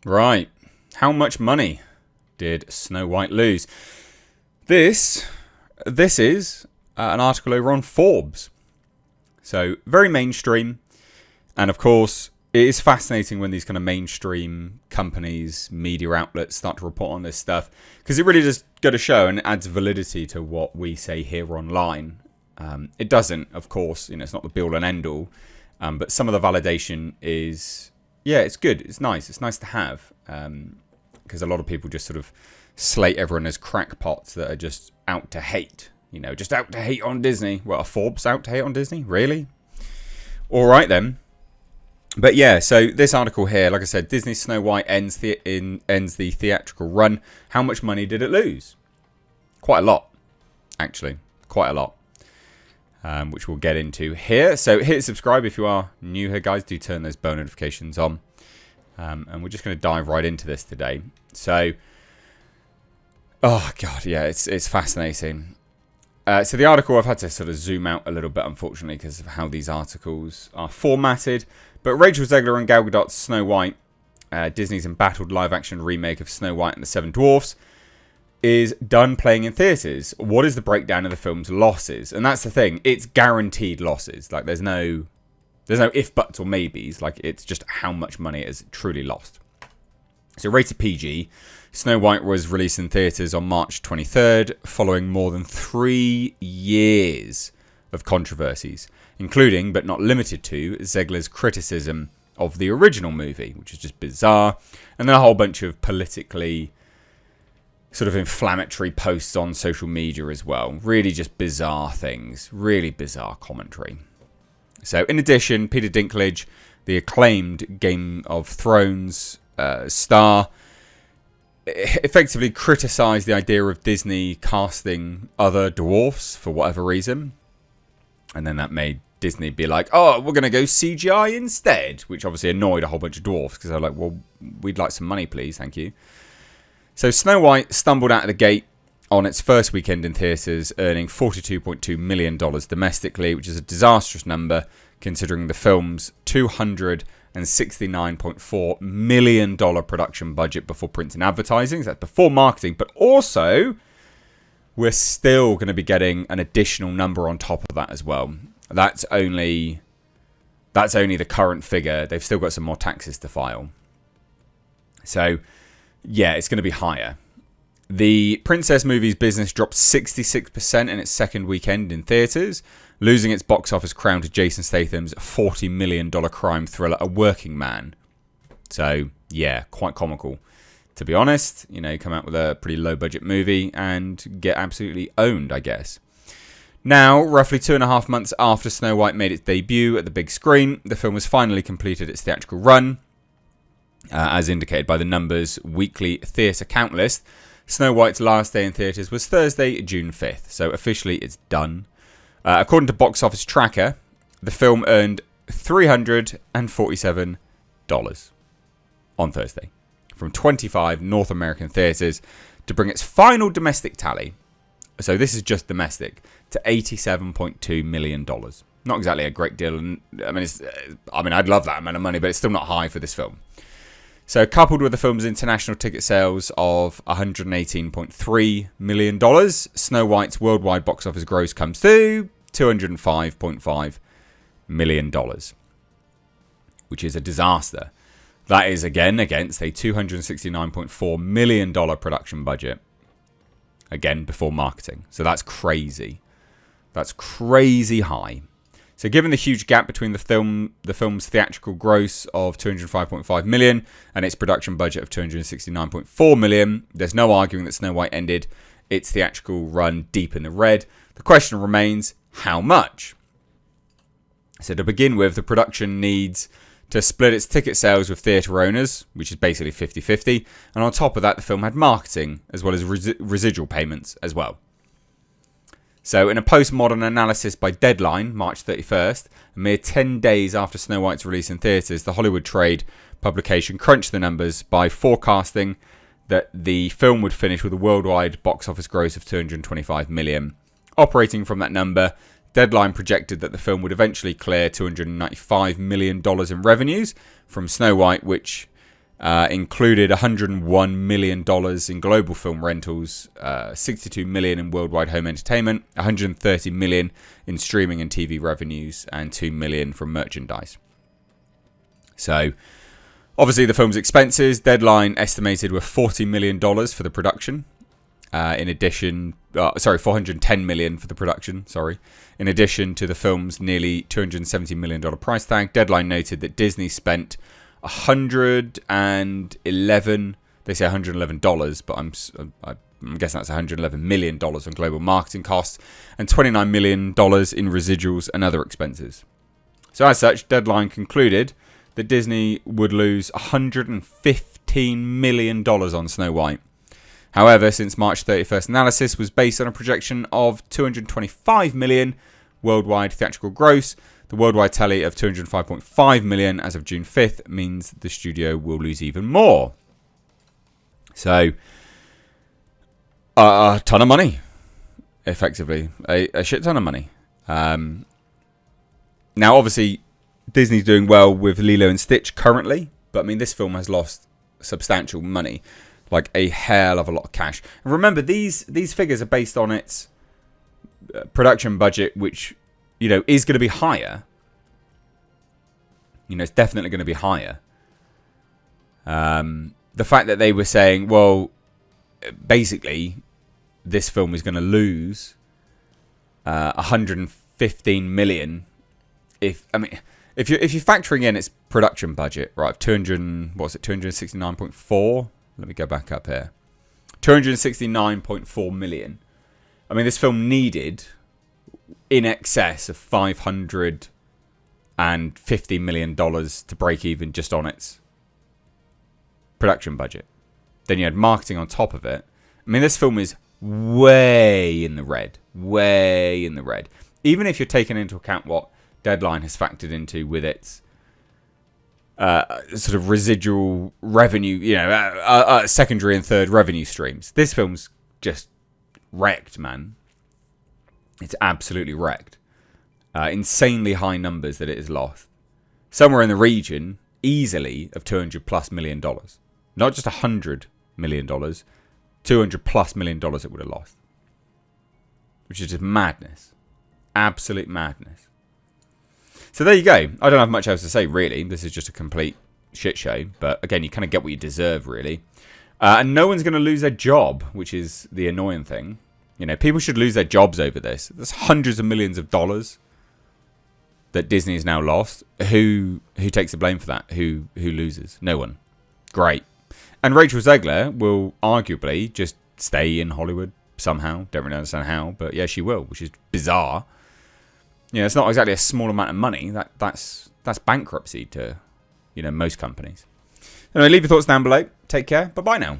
Right. How much money did Snow White lose? This is an article over on Forbes. So, very mainstream. And of course, it is fascinating when these kind of mainstream companies, media outlets start to report on this stuff. Because it really does go to show and adds validity to what we say here online. It doesn't, of course. It's not the be-all and end-all. But some of the validation is... Yeah, it's good. It's nice. It's nice to have. Because a lot of people just sort of slate everyone as crackpots that are just out to hate. Just out to hate on Disney. Well, are Forbes out to hate on Disney? Really? All right, then. But yeah, so this article here, like I said, Disney's Snow White ends the theatrical run. How much money did it lose? Quite a lot, actually. Quite a lot. Which we'll get into here. So hit subscribe if you are new here, guys. Do turn those bell notifications on. And we're just going to dive right into this today. So, oh god, yeah, it's fascinating. So the article, I've had to sort of zoom out a little bit, unfortunately, because of how these articles are formatted. But Rachel Zegler and Gal Gadot's Snow White, Disney's embattled live-action remake of Snow White and the Seven Dwarfs, is done playing in theatres. What is the breakdown of the film's losses? And that's the thing. It's guaranteed losses. Like, there's no if, buts, or maybes. Like, it's just how much money it has truly lost. So, rated PG, Snow White was released in theatres on March 23rd, following more than 3 years of controversies, including, but not limited to, Zegler's criticism of the original movie, which is just bizarre, and then a whole bunch of politically sort of inflammatory posts on social media as well. Really just bizarre things. Really bizarre commentary. So, in addition, Peter Dinklage, the acclaimed Game of Thrones star, effectively criticised the idea of Disney casting other dwarfs for whatever reason. And then that made Disney be like, oh, we're going to go CGI instead, which obviously annoyed a whole bunch of dwarfs because they're like, well, we'd like some money, please, thank you. So Snow White stumbled out of the gate on its first weekend in theatres, earning $42.2 million domestically, which is a disastrous number considering the film's $269.4 million production budget before print and advertising. So that's before marketing, but also we're still going to be getting an additional number on top of that as well. That's only the current figure. They've still got some more taxes to file. So, yeah, it's going to be higher. The Princess movie's business dropped 66% in its second weekend in theatres, losing its box office crown to Jason Statham's $40 million crime thriller, A Working Man. So, yeah, quite comical. To be honest, come out with a pretty low-budget movie and get absolutely owned, I guess. Now, roughly 2.5 months after Snow White made its debut at the big screen, the film has finally completed its theatrical run. As indicated by the numbers weekly theatre count list, Snow White's last day in theatres was Thursday, June 5th, so officially it's done. According to Box Office Tracker, the film earned $347 on Thursday from 25 North American theatres to bring its final domestic tally, so this is just domestic, to $87.2 million. Not exactly a great deal. I'd love that amount of money, but it's still not high for this film. So, coupled with the film's international ticket sales of $118.3 million, Snow White's worldwide box office gross comes to $205.5 million, which is a disaster. That is, again, against a $269.4 million production budget, again, before marketing. So, that's crazy. That's crazy high. So given the huge gap between the film's theatrical gross of $205.5 million and its production budget of $269.4 million, there's no arguing that Snow White ended its theatrical run deep in the red. The question remains, how much? So to begin with, the production needs to split its ticket sales with theatre owners, which is basically 50-50, and on top of that, the film had marketing as well as residual payments as well. So, in a postmodern analysis by Deadline, March 31st, a mere 10 days after Snow White's release in theatres, the Hollywood Trade publication crunched the numbers by forecasting that the film would finish with a worldwide box office gross of $225 million. Operating from that number, Deadline projected that the film would eventually clear $295 million in revenues from Snow White, which included $101 million in global film rentals, $62 million in worldwide home entertainment, $130 million in streaming and TV revenues, and $2 million from merchandise. So, obviously, the film's expenses, Deadline estimated were $40 million for the production. In addition, $410 million for the production, In addition to the film's nearly $270 million price tag, Deadline noted that Disney spent $111, they say $111, but I'm guessing that's $111 million on global marketing costs, and $29 million in residuals and other expenses. So as such, Deadline concluded that Disney would lose $115 million on Snow White. However, since March 31st analysis was based on a projection of $225 million worldwide theatrical gross, the worldwide tally of $205.5 million as of June 5th means the studio will lose even more. So, a ton of money, effectively. A shit ton of money. Now, obviously, Disney's doing well with Lilo and Stitch currently, but I mean, this film has lost substantial money, like a hell of a lot of cash. And remember, these figures are based on its production budget, which, you know, is going to be higher. You know, it's definitely going to be higher. The fact that they were saying, well, basically, this film is going to lose $115 million. If you're factoring in its production budget, right, 269.4. Let me go back up here. 269.4 million. I mean, this film needed in excess of $550 million to break even just on its production budget. Then you had marketing on top of it. I mean, this film is way in the red. Way in the red. Even if you're taking into account what Deadline has factored into with its sort of residual revenue, you know, secondary and third revenue streams. This film's just wrecked, man. It's absolutely wrecked. Insanely high numbers that it has lost. Somewhere in the region, easily, of $200+ million. Not just $100 million, $200+ million it would have lost. Which is just madness. Absolute madness. So there you go. I don't have much else to say, really. This is just a complete shit show. But again, you kind of get what you deserve, really. And no one's going to lose their job, which is the annoying thing. You know, people should lose their jobs over this. There's hundreds of millions of dollars that Disney has now lost. Who takes the blame for that? Who loses? No one. Great. And Rachel Zegler will arguably just stay in Hollywood somehow. Don't really understand how, but yeah, she will, which is bizarre. You know, it's not exactly a small amount of money. That's bankruptcy to, you know, most companies. Anyway, leave your thoughts down below. Take care. Bye-bye now.